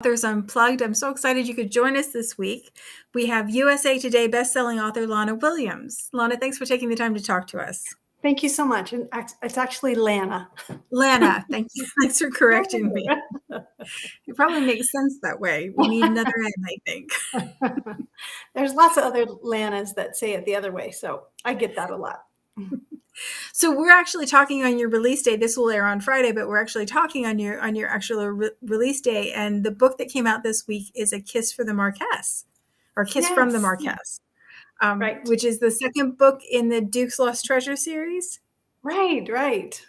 Authors Unplugged. I'm so excited you could join us this week. We have USA Today bestselling author Lana Williams. Lana, thanks for taking the time to talk to us. Thank you so much. And it's actually Lana. Lana, thank you. Thanks for correcting me. It probably makes sense that way. We need another N, I think. There's lots of other Lanas that say it the other way, so I get that a lot. So we're actually talking on your release day. This will air on Friday, but we're actually talking on your actual release day. And the book that came out this week is A Kiss for the Marquess, or Kiss from the Marquess, right. Which is the second book in the Duke's Lost Treasure series. Right.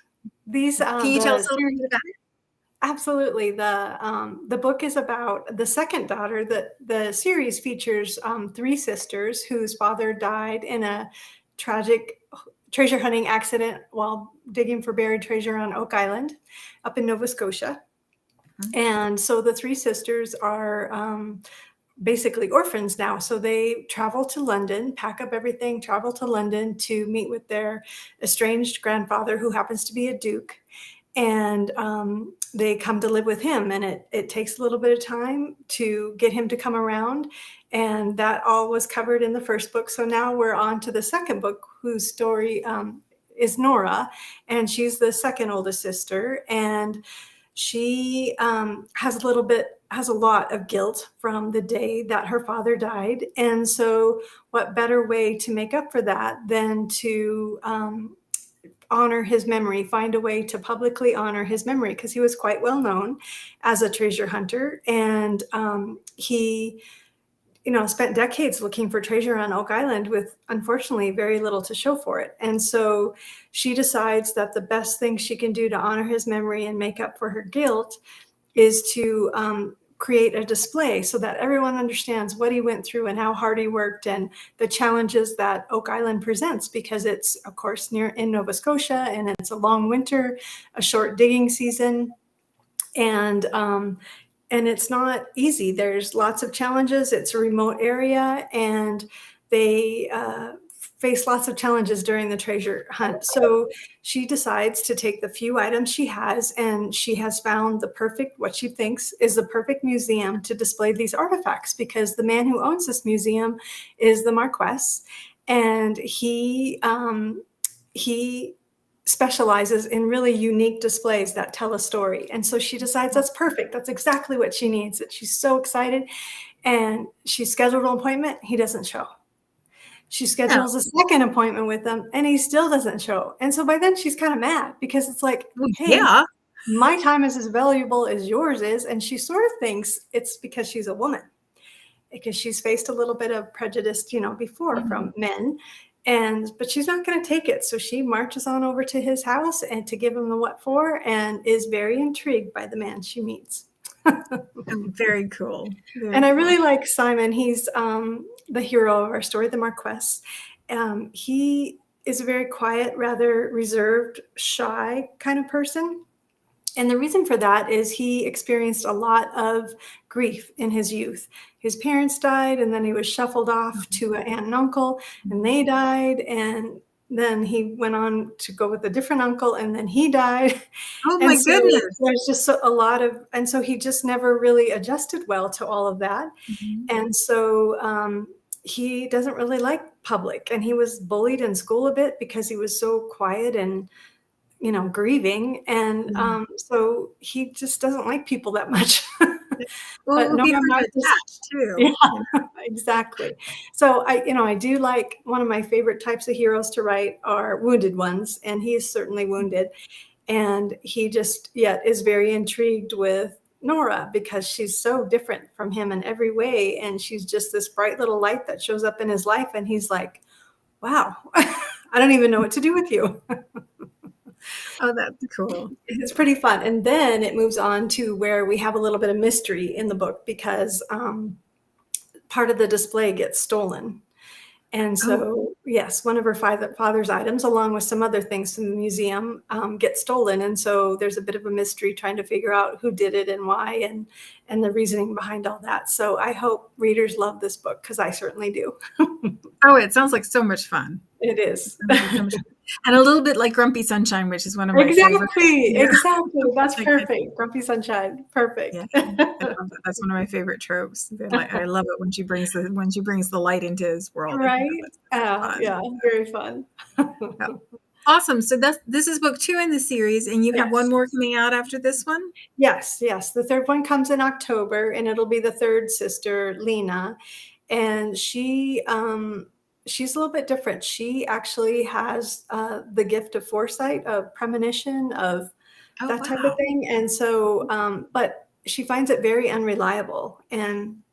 These can you tell us a little bit about it? Absolutely. The book is about the second daughter. The series features three sisters whose father died in a tragic treasure hunting accident while digging for buried treasure on Oak Island up in Nova Scotia. Mm-hmm. And so the three sisters are basically orphans now. So they travel to London, pack up everything, travel to London to meet with their estranged grandfather, who happens to be a duke. And they come to live with him, and it takes a little bit of time to get him to come around. And that all was covered in the first book. So now we're on to the second book, whose story is Nora, and she's the second oldest sister. And she has a lot of guilt from the day that her father died. And so what better way to make up for that than to honor his memory, find a way to publicly honor his memory, because he was quite well known as a treasure hunter. And he spent decades looking for treasure on Oak Island with, unfortunately, very little to show for it. And so she decides that the best thing she can do to honor his memory and make up for her guilt is to create a display so that everyone understands what he went through and how hard he worked and the challenges that Oak Island presents, because it's, of course, in Nova Scotia, and it's a long winter, a short digging season. And it's not easy. There's lots of challenges. It's a remote area, and they face lots of challenges during the treasure hunt. So she decides to take the few items she has, and she has found what she thinks is the perfect museum to display these artifacts, because the man who owns this museum is the Marquess, and he specializes in really unique displays that tell a story. And so she decides that's perfect. That's exactly what she needs. That she's so excited, and she scheduled an appointment. He doesn't show. She schedules a second appointment with him, and he still doesn't show. And so by then she's kind of mad, because it's like, hey, my time is as valuable as yours is. And she sort of thinks it's because she's a woman, because she's faced a little bit of prejudice, before from men. But she's not going to take it. So she marches on over to his house and to give him the what for, and is very intrigued by the man she meets. Very cool. I really like Simon. He's the hero of our story, the Marquess. He is a very quiet, rather reserved, shy kind of person. And the reason for that is he experienced a lot of grief in his youth. His parents died, and then he was shuffled off to an aunt and uncle, and they died. And then he went on to go with a different uncle, and then he died. Oh my goodness. There's just a lot of, and so he just never really adjusted well to all of that. Mm-hmm. And so he doesn't really like public, and he was bullied in school a bit because he was so quiet and grieving. And so he just doesn't like people that much. Well, but attached too. Yeah, exactly. So I do like, one of my favorite types of heroes to write are wounded ones, and he is certainly wounded. And he just is very intrigued with Nora, because she's so different from him in every way. And she's just this bright little light that shows up in his life. And he's like, wow, I don't even know what to do with you. Oh, that's cool. It's pretty fun. And then it moves on to where we have a little bit of mystery in the book, because part of the display gets stolen. And so, yes, one of her father's items, along with some other things from the museum, get stolen. And so there's a bit of a mystery trying to figure out who did it and why, and the reasoning behind all that. So I hope readers love this book, because I certainly do. Oh, it sounds like so much fun. It is. And a little bit like Grumpy Sunshine, which is one of my favorite. Exactly, Yeah. exactly. That's Like, perfect. Grumpy Sunshine. yeah, Perfect. I love that. That's one of my favorite tropes. I love it when she brings the light into his world. I think Right? that's so fun. Yeah, very fun. Yeah. Awesome. So this is book 2 in the series, and you have one Yes. more coming out after this one? Yes, yes. The third one comes in October, and it'll be the third sister, Lena. And she's a little bit different. She actually has the gift of foresight, of premonition, of Oh, that type of wow. thing. And so, but she finds it very unreliable. And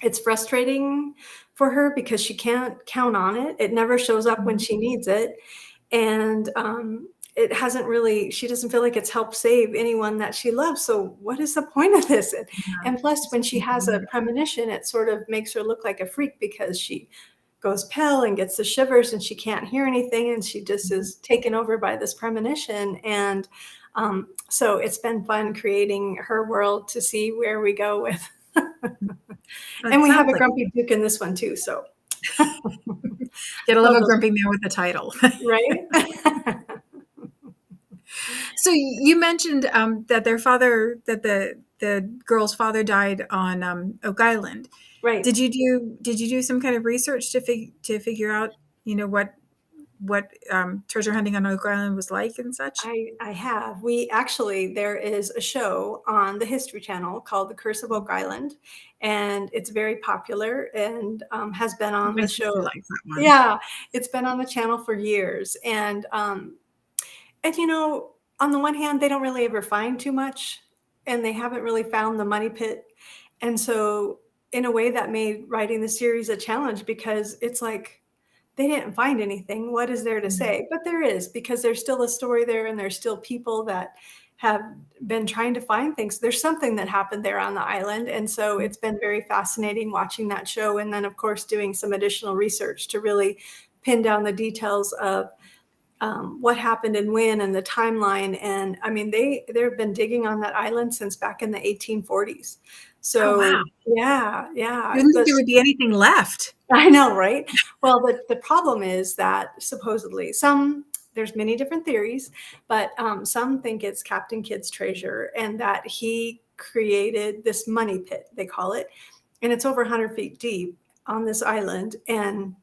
it's frustrating for her because she can't count on it. It never shows up when Mhm. she needs it. And it hasn't really, she doesn't feel like it's helped save anyone that she loves. So what is the point of this? Yeah. And plus, It's when she has a inconvenient. premonition, it sort of makes her look like a freak because she goes pale and gets the shivers and she can't hear anything. And she just Mhm. is taken over by this premonition. And so it's been fun creating her world to see where we go with. It And we have sounds a like grumpy Duke in this one too. So gotta love love a those, grumpy man with a title. right? So you mentioned that the girl's father died on Oak Island. Right. Did you do some kind of research to figure out what treasure hunting on Oak Island was like and such? I have. We actually, there is a show on the History Channel called The Curse of Oak Island, and it's very popular and has been on My the sister show. likes that one. Yeah, it's been on the channel for years. And on the one hand, they don't really ever find too much, and they haven't really found the money pit. And so, in a way, that made writing the series a challenge because it's like, they didn't find anything. What is there to Mhm. say? But there is, because there's still a story there and there's still people that have been trying to find things. There's something that happened there on the island. And so it's been very fascinating watching that show. And then, of course, doing some additional research to really pin down the details of what happened and when and the timeline. And I mean, they've been digging on that island since back in the 1840s. Oh, wow. So yeah, You yeah. didn't think there would be anything left. I know, right? Well, the problem is that supposedly there's many different theories, but some think it's Captain Kidd's treasure and that he created this money pit, they call it, and it's over 100 feet deep on this island, and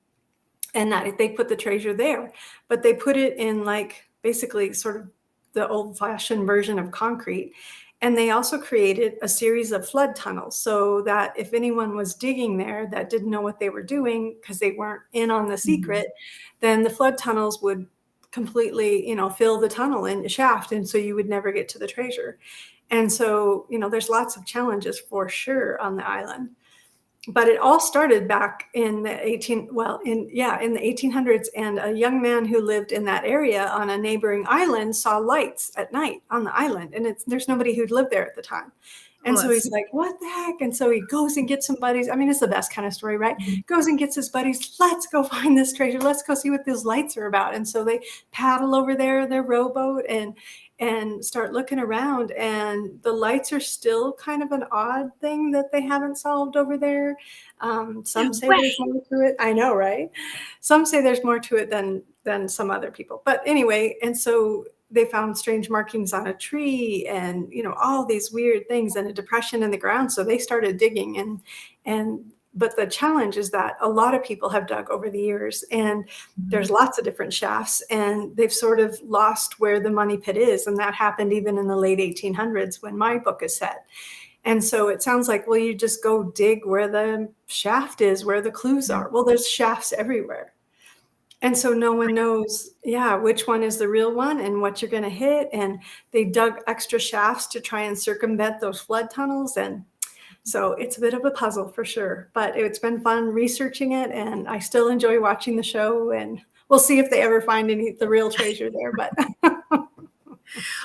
that they put the treasure there, but they put it in like basically sort of the old-fashioned version of concrete. And they also created a series of flood tunnels so that if anyone was digging there that didn't know what they were doing because they weren't in on the Mhm. secret, then the flood tunnels would completely, fill the tunnel and shaft. And so you would never get to the treasure. And so, there's lots of challenges for sure on the island. But it all started back in the 1800s, and a young man who lived in that area on a neighboring island saw lights at night on the island, and there's nobody who'd lived there at the time. Oh, And so he's like, what the heck? And so he goes and gets some buddies. I mean, it's the best kind of story, right? Mhm. Goes and gets his buddies. Let's go find this treasure. Let's go see what those lights are about. And so they paddle over there, their rowboat, and start looking around. And the lights are still kind of an odd thing that they haven't solved over there. No Some say way. there's more to it. I know, right? Some say there's more to it than some other people. But anyway, and so they found strange markings on a tree and all these weird things and a depression in the ground. So they started digging and but the challenge is that a lot of people have dug over the years and there's Mhm. lots of different shafts and they've sort of lost where the money pit is. And that happened even in the late 1800s when my book is set. And so it sounds like, well, you just go dig where the shaft is, where the clues Yeah. are. Well, there's shafts everywhere. And so no one knows, yeah, which one is the real one and what you're going to hit. And they dug extra shafts to try and circumvent those flood tunnels. And so it's a bit of a puzzle for sure. But it's been fun researching it. And I still enjoy watching the show. And we'll see if they ever find the real treasure there. But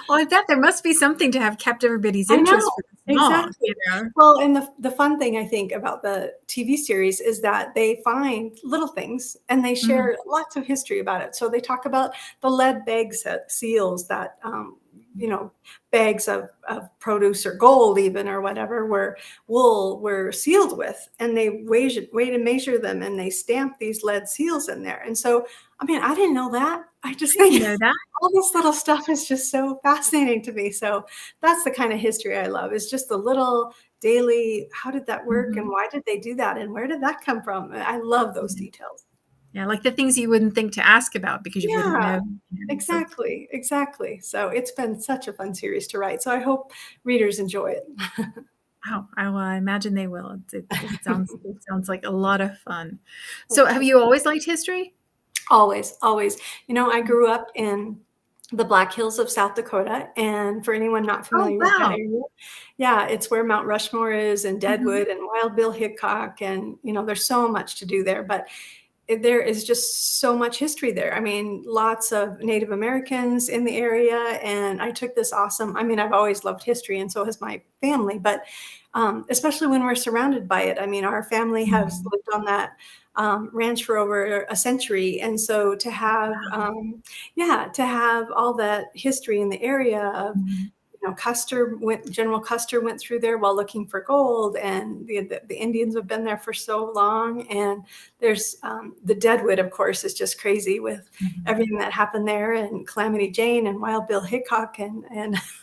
Well, I bet there must be something to have kept everybody's I interest know, for this long, exactly. you know? Well, and the fun thing I think about the TV series is that they find little things and they Mhm. share lots of history about it. So they talk about the lead bag seals that bags of produce or gold even or whatever were sealed with, and they weighed and measure them, and they stamp these lead seals in there. And so, I mean, I didn't know that. I just I didn't think know that. all this little stuff is just so fascinating to me. So that's the kind of history I love, is just the little daily, how did that work, and Mhm. why did they do that, and where did that come from? I love those Yeah. details. Yeah, like the things you wouldn't think to ask about because you wouldn't Yeah, know. So exactly, exactly. So it's been such a fun series to write. So I hope readers enjoy it. oh, I imagine they will. It sounds like a lot of fun. So have you always liked history? Always, always. I grew up in the Black Hills of South Dakota, and for anyone not Oh, familiar with that wow. area, yeah, it's where Mount Rushmore is, and Mhm. Deadwood, and Wild Bill Hickok, and there's so much to do there. But there is just so much history there. I mean, lots of Native Americans in the area, and I took this awesome. I mean, I've always loved history, and so has my family, but especially when we're surrounded by it. I mean, our family has Mhm. lived on that ranch for over a century, and so to have all that history in the area of, Mhm. General Custer went through there while looking for gold, and the Indians have been there for so long. And there's the Deadwood, of course, is just crazy with Mhm. everything that happened there, and Calamity Jane and Wild Bill Hickok, and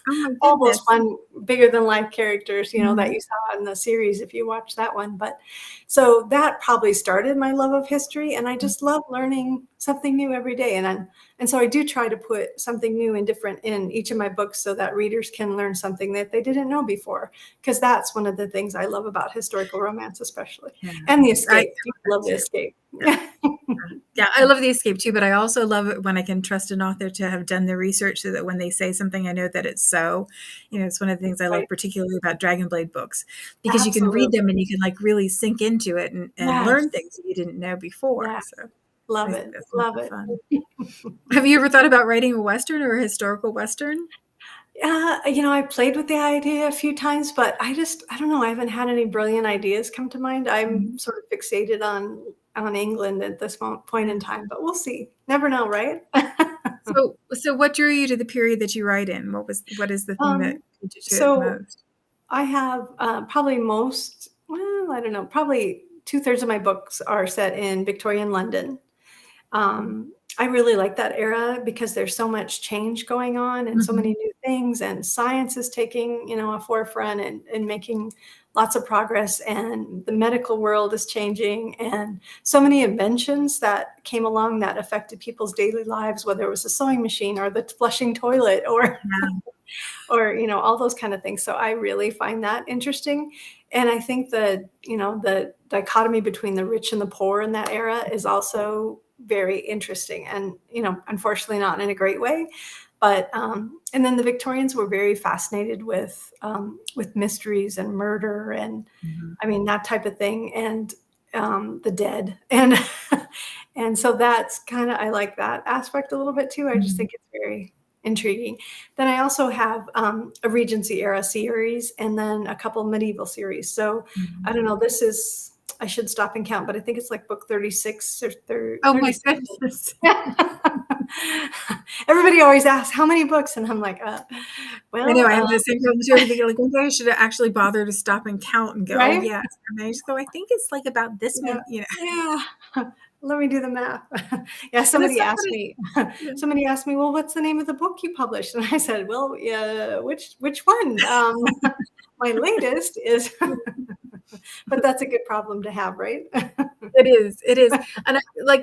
Oh my all those goodness. fun, bigger than life characters, that Mhm. you saw in the series if you watch that one. But so that probably started my love of history, and I just love learning something new every day. And so I do try to put something new and different in each of my books so that readers can learn something that they didn't know before. Because that's one of the things I love about historical romance, especially. Yeah. And the I escape. love People that love the too. escape. Yeah. Yeah, I love the escape too, but I also love it when I can trust an author to have done the research so that when they say something, I know that it's so. It's one of the things I love Right. particularly about Dragonblade books because you can read Absolutely. them and you can like really sink into it and learn Yes. things that you didn't know before. Yes. So I Love think it. that's Love super it. fun. Have you ever thought about writing a Western or a historical Western? I played with the idea a few times, but I don't know. I haven't had any brilliant ideas come to mind. I'm Mhm. sort of fixated on England at this point in Yeah. time, but we'll see. Never know, right? So what drew you to the period that you write in? What is the thing that um, drew you to it so most? I have probably I don't know, probably 2/3 of my books are set in Victorian London. I really like that era because there's so much change going on and so many Mhm. new things, and science is taking, a forefront, and making lots of progress, and the medical world is changing, and so many inventions that came along that affected people's daily lives, whether it was a sewing machine or the flushing toilet, or Yeah. all those kind of things. So I really find that interesting. And I think that, the dichotomy between the rich and the poor in that era is also very interesting, and, unfortunately not in a great way. But, and then the Victorians were very fascinated with mysteries and murder, and Mhm. I mean, that type of thing. And, the dead. And, and so that's kind of, I like that aspect a little bit too. I just Mhm. think it's very intriguing. Then I also have a Regency era series, and then a couple medieval series. So I Mhm. don't know, I should stop and count, but I think it's like book 36 or Oh my 36. goodness. Everybody always asks how many books, and I'm like, I know, well, I have the same problem too. I'm thinking, like, one day I should actually bother to stop and count and go, "Oh, right? yes." And then I just go, "I think it's, like, about this Yeah, many." yeah. Let me do the math. Yeah, And it's somebody so asked funny. me Yeah. somebody asked me, "Well, what's the name of the book you published?" And I said, "Well, yeah, which one?" My latest is but that's a good problem to have, right? It is, and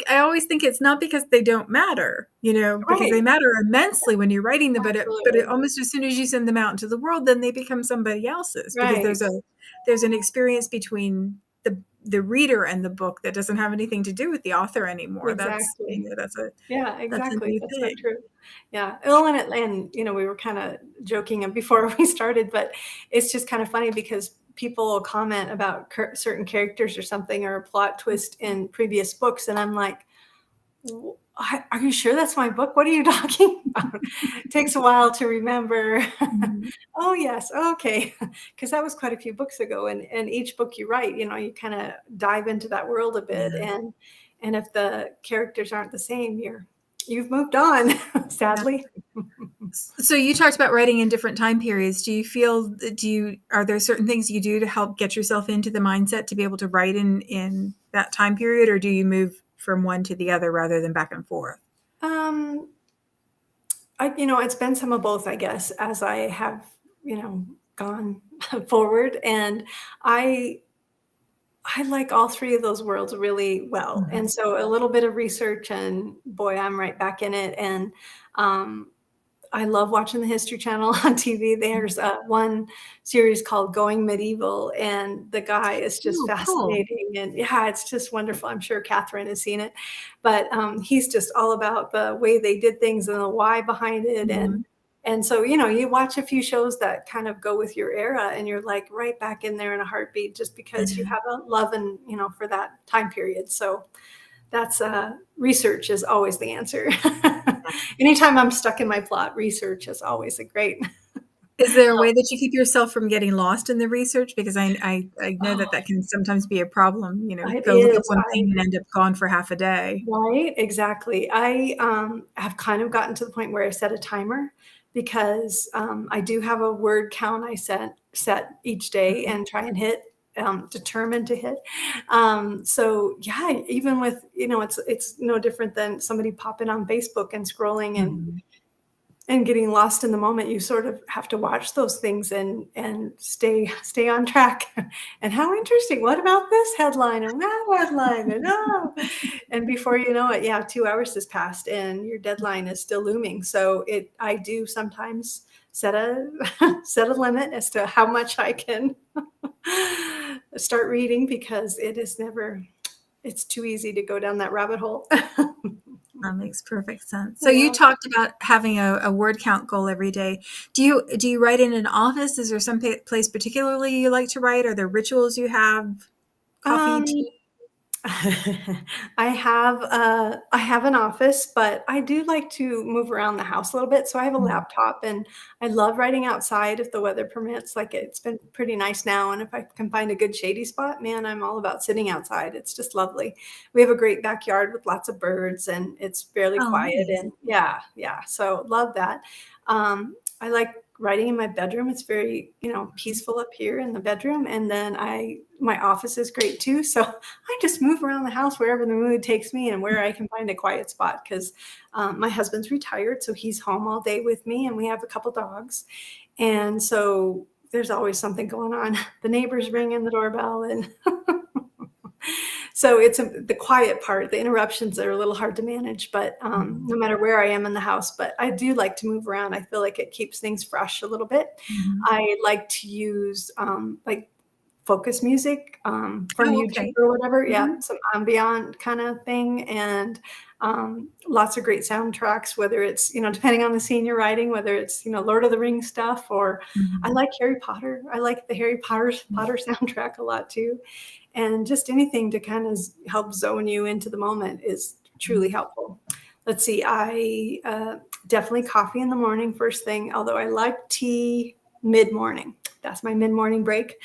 I always think it's not because they don't matter, because they Right, matter immensely when you're writing them, but it absolutely. almost as soon as you send them out into the world, then they become somebody else's because Right, there's an experience between the reader and the book that doesn't have anything to do with the author anymore. That's, exactly. Yeah, that's a exactly. new That's so thing. true. Yeah. Well, we were kind of joking before we started, but it's just kind of funny because people will comment about certain characters or something, or a plot twist in previous books, and I'm like, Are you sure that's my book? What are you talking about?" It takes a while to remember. Mhm. Oh, yes. Okay. Because that was quite a few books ago. And each book you write, you kind of dive into that world a bit. Yeah. And if the characters aren't the same, you've moved on, sadly. So you talked about writing in different time periods. Are there certain things you do to help get yourself into the mindset to be able to write in that time period, or do you move from one to the other rather than back and forth? Um, it's been some of both, I guess, as I have, gone forward. And I I like all three of those worlds really well. Mhm. And so a little bit of research and boy, I'm right back in it. And um, I love watching the History Channel on TV. There's one series called Going Medieval, and the guy is just Oh, cool. fascinating. And yeah, it's just wonderful. I'm sure Catherine has seen it, but he's just all about the way they did things and the why behind it. Mhm. And so, you watch a few shows that kind of go with your era and you're like right back in there in a heartbeat just because you Yeah. have a love and, for that time period. So that's research is always the answer. Anytime I'm stuck in my plot, research is always a great. Is there a way that you keep yourself from getting lost in the research? Because I know that Oh, that can sometimes be a problem, it go look up is. one thing and end up gone for half a day. Right, exactly. I have kind of gotten to the point where I set a timer because I do have a word count I set each day Mhm. and try and hit. Determined to hit. So yeah, even with it's no different than somebody popping on Facebook and scrolling Mhm. and getting lost in the moment. You sort of have to watch those things and stay on track. And how interesting, what about this headline and that headline, and and before you know it, yeah, 2 hours has passed and your deadline is still looming. So I do sometimes set a set a limit as to how much I can start reading, because it's too easy to go down that rabbit hole. That makes perfect sense. So you Yeah. talked about having a word count goal every day. Do you write in an office? Is there some place particularly you like to write? Are there rituals you have? Coffee, Um, tea? I have an office, but I do like to move around the house a little bit. So I have a Mhm. laptop and I love writing outside if the weather permits. Like, it's been pretty nice now. And if I can find a good shady spot, man, I'm all about sitting outside. It's just lovely. We have a great backyard with lots of birds and it's fairly Oh, quiet. nice. And yeah, yeah. So love that. I like writing in my bedroom. It's very, peaceful up here in the bedroom. And then my office is great too. So I just move around the house wherever the mood takes me and where I can find a quiet spot, because my husband's retired, so he's home all day with me, and we have a couple dogs, and so there's always something going on. The neighbors ringing the doorbell, and so it's the quiet part. The interruptions are a little hard to manage, but Mhm. no matter where I am in the house. But I do like to move around. I feel like it keeps things fresh a little bit. Mhm. I like to use like focus music from Oh, YouTube okay. or whatever. Yeah, Mhm. some ambient kind of thing, and lots of great soundtracks. Whether it's depending on the scene you're writing, whether it's Lord of the Rings stuff, or I Mhm. like Harry Potter. I like the Harry Potter soundtrack a lot too, and just anything to kind of help zone you into the moment is truly Mhm. helpful. Let's see, I definitely coffee in the morning first thing, although I like tea mid morning. That's my mid morning break.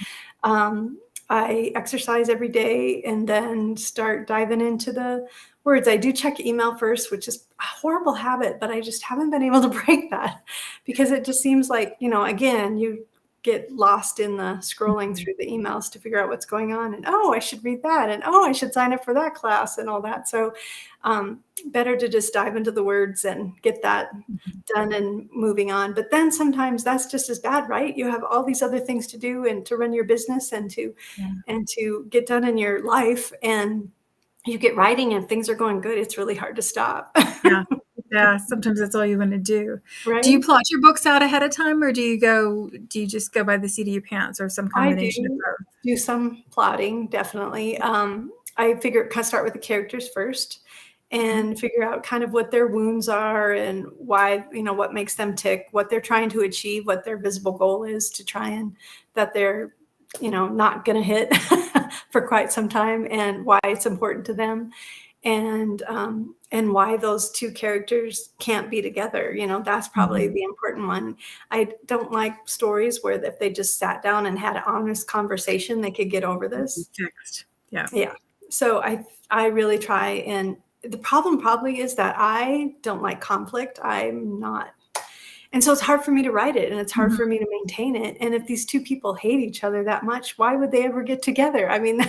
Um, I exercise every day and then start diving into the words. I do check email first, which is a horrible habit, but I just haven't been able to break that, because it just seems like, again, you get lost in the scrolling Mhm. through the emails to figure out what's going on. And oh, I should read that. And oh, I should sign up for that class and all that. So better to just dive into the words and get that Mhm. done and moving on. But then sometimes that's just as bad, right? You have all these other things to do and to run your business Yeah. and to get done in your life, and you get writing and things are going good. It's really hard to stop. Yeah. Yeah, sometimes that's all you wanna do. Do you Right? plot your books out ahead of time, or do you just go by the seat of your pants, or some I combination of both? do some plotting, definitely. I figure kind of start with the characters first Mhm. and figure out kind of what their wounds are and why, what makes them tick, what they're trying to achieve, what their visible goal is to try and that they're, not going to hit for quite some time, and why it's important to them, and why those two characters can't be together. That's probably Mhm. the important one. I don't like stories where if they just sat down and had an honest conversation, they could get over this. Fixed. Yeah. Yeah. So I really try, and the problem probably is that I don't like conflict. I'm not. And so it's hard for me to write it, and it's hard Mhm. for me to maintain it. And if these two people hate each other that much, why would they ever get together? I mean,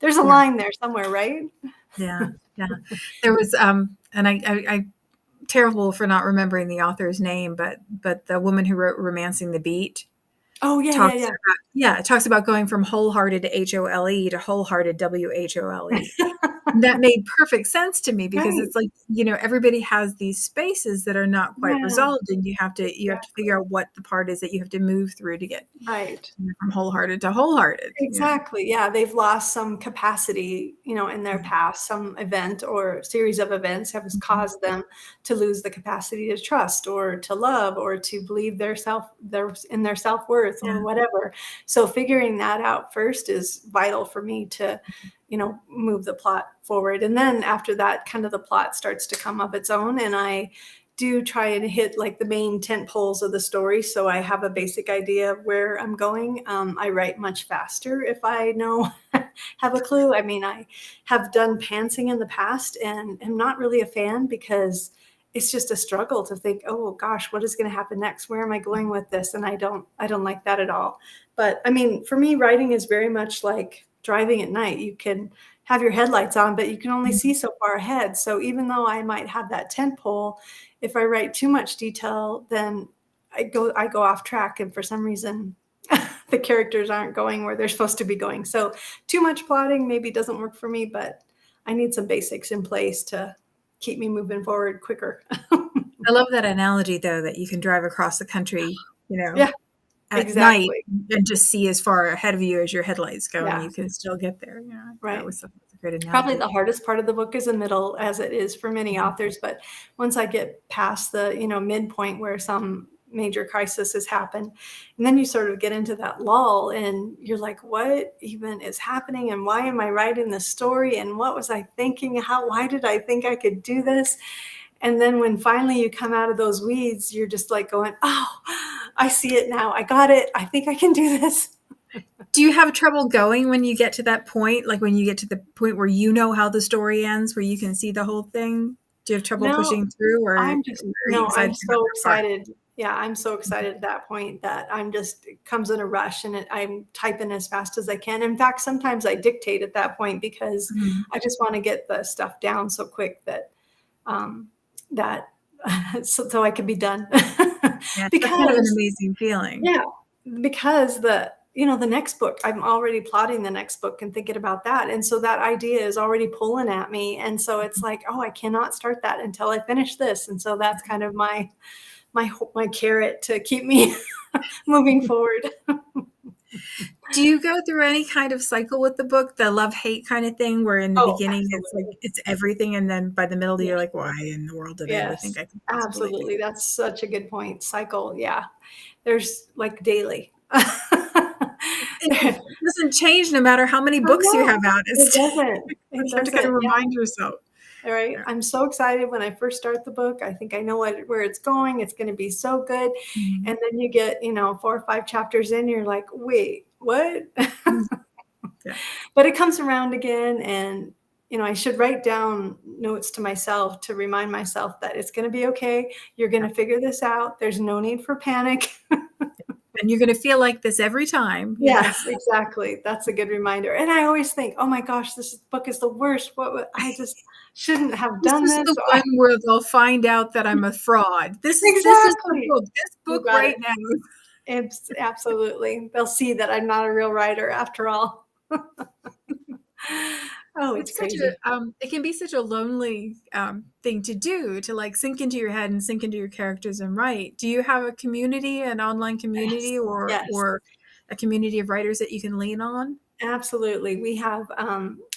there's a Yeah. line there somewhere, right? Yeah. Yeah. There was, and I terrible for not remembering the author's name, but the woman who wrote Romancing the Beat Oh, yeah, yeah, talks yeah. about, yeah, it talks about going from wholehearted to HOLE to wholehearted WHOLE. That made perfect sense to me because Right. it's like, everybody has these spaces that are not quite Yeah, resolved, and you have to figure exactly. out what the part is that you have to move through to get Right. from wholehearted to wholehearted. Exactly. Yeah, they've lost some capacity, in their Mhm. past. Some event or series of events has Mhm. caused them to lose the capacity to trust or to love or to believe in their self-worth or Yeah. whatever. So figuring that out first is vital for me to, move the plot forward. And then after that, kind of the plot starts to come of its own. And I do try and hit like the main tent poles of the story, so I have a basic idea of where I'm going. I write much faster if I know have a clue. I mean, I have done pantsing in the past and am not really a fan because it's just a struggle to think, oh gosh, what is going to happen next? Where am I going with this? And I don't like that at all. But I mean, for me, writing is very much like driving at night. You can have your headlights on, but you can only see Mhm. so far ahead. So even though I might have that tent pole, if I write too much detail, then I go off track, and for some reason, the characters aren't going where they're supposed to be going. So too much plotting maybe doesn't work for me, but I need some basics in place to keep me moving forward quicker. I love that analogy though, that you can drive across the country, Yeah, at night exactly. and just see as far ahead of you as your headlights go, and Yeah, you can still get there. Yeah, that right. was that's a great Probably analogy. the hardest part of the book is the middle, as it is for many Mhm. authors. But once I get past the, midpoint where some major crisis has happened, and then you sort of get into that lull and you're like, what even is happening? And why am I writing this story? And what was I thinking? Why did I think I could do this? And then when finally you come out of those weeds, you're just like going, oh, I see it now. I got it. I think I can do this. Do you have trouble going when you get to that point? Like when you get to the point where you know how the story ends, where you can see the whole thing? Do you have trouble No, pushing through, or I'm just are you no, I'm excited about so that part? excited. Yeah, I'm so excited at that point that it comes in a rush, and I'm typing as fast as I can. In fact, sometimes I dictate at that point because Mhm. I just want to get the stuff down so quick um, that so I can be done. Yeah, that's kind of an Because amazing feeling. yeah, because the next book, I'm already plotting the next book and thinking about that. And so that idea is already pulling at me. And so it's like, oh, I cannot start that until I finish this. And so that's kind of my carrot to keep me moving forward. Do you go through any kind of cycle with the book, the love-hate kind of thing, where in the Oh, beginning it's like absolutely. it's everything, and then by the middle you're Yes. like, "Why in the world did I ever think Yes. I could possibly do Absolutely. this?" That's such a good point. Cycle. Yeah. There's like daily. It doesn't change no matter how many I books you know. have out. It It's doesn't. It you have to kind of doesn't. Yeah. remind yourself. All right. Yeah. I'm so excited when I first start the book. I think I know where it's going. It's going to be so good. Mhm. And then you get, 4 or 5 chapters in, you're like, wait, what? Mhm. Yeah. But it comes around again. And, I should write down notes to myself to remind myself that it's going to be okay. You're going Yeah. to figure this out. There's no need for panic. And you're gonna feel like this every time. Yes, exactly. That's a good reminder. And I always think, oh my gosh, this book is the worst. I just shouldn't have This done is this. the one where they'll find out that I'm a fraud. This is the Exactly. book. This You book got it. right now. It's absolutely. They'll see that I'm not a real writer after all. Oh, it's It's such crazy. a it can be such a lonely thing to do, to like sink into your head and sink into your characters and write. Do you have a community, an online community, Yes. or Yes. a community of writers that you can lean on? Absolutely. I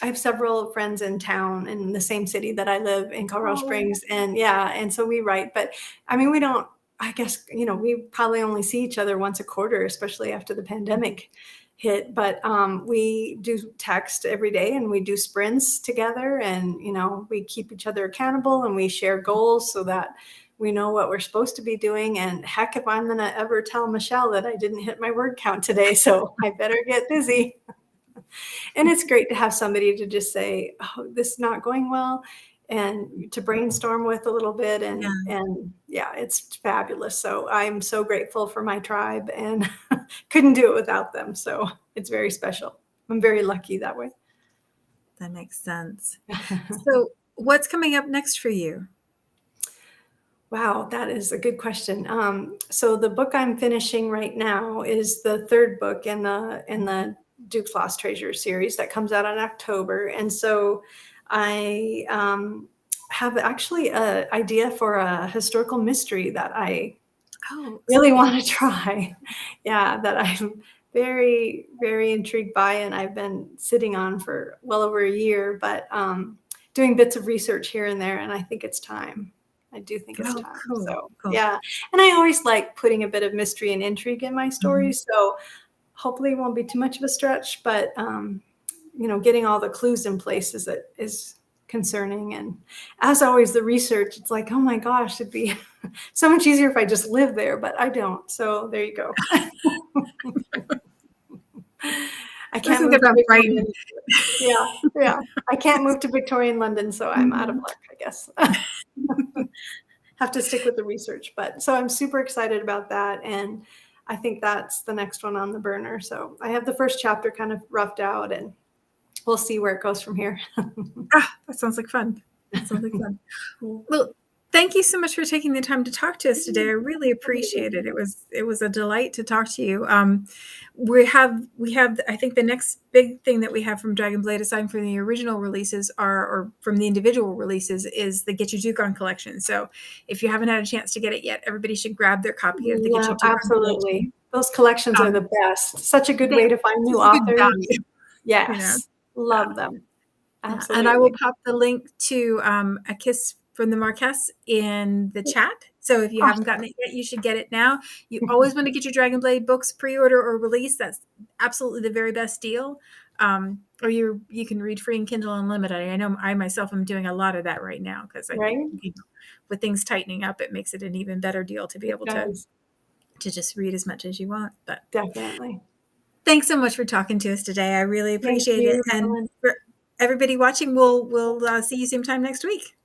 have several friends in town in the same city that I live in Colorado Oh, Springs. And yeah, and so we write, but I mean, we don't, I guess, we probably only see each other once a quarter, especially after the pandemic hit. But we do text every day and we do sprints together, and, we keep each other accountable and we share goals so that we know what we're supposed to be doing. And heck, if I'm going to ever tell Michelle that I didn't hit my word count today, so I better get busy. And it's great to have somebody to just say, oh, this is not going well. and to brainstorm with a little bit. And yeah, it's fabulous. So I'm so grateful for my tribe and couldn't do it without them. So it's very special. I'm very lucky that way. That makes sense. So what's coming up next for you? Wow, that is a good question. So the book I'm finishing right now is the third book in the Duke's Lost Treasure series that comes out in October. And so I have actually an idea for a historical mystery that I really want to try. Yeah, that I'm very, very intrigued by, and I've been sitting on for well over a year, but doing bits of research here and there, and I think it's time. I do think it's time. Cool. So yeah, and I always like putting a bit of mystery and intrigue in my stories. So hopefully it won't be too much of a stretch, but getting all the clues in place is concerning. And as always, the research, it's like, oh my gosh, it'd be so much easier if I just lived there, but I don't. So there you go. I can't move to Victorian. Yeah. I can't move to Victorian London, so I'm out of luck, I guess. Have to stick with the research, but so I'm super excited about that, and I think that's the next one on the burner. So I have the first chapter kind of roughed out, and we'll see where it goes from here. That sounds like fun. Well, thank you so much for taking the time to talk to us today. I really appreciate it. It was a delight to talk to you. We have I think the next big thing that we have from Dragonblade, aside from the original releases, or from the individual releases, is the Get Your Duke On collection. So if you haven't had a chance to get it yet, everybody should grab their copy of the Get Your Duke On collection. Absolutely. Those collections are the best. Such a good way to find new authors. Yes. Love them. Absolutely. And I will pop the link to A Kiss from the Marquess in the chat. So if you haven't gotten it yet, you should get it now. You always want to get your Dragonblade books pre-order or release. That's absolutely the very best deal. Or you can read free and Kindle Unlimited. I know I myself am doing a lot of that right now because with things tightening up, it makes it an even better deal to be able to just read as much as you want. But definitely. Thanks so much for talking to us today. I really appreciate it. And for everybody watching, we'll see you same time next week.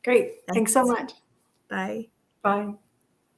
Great. Thanks so much. Bye. Bye.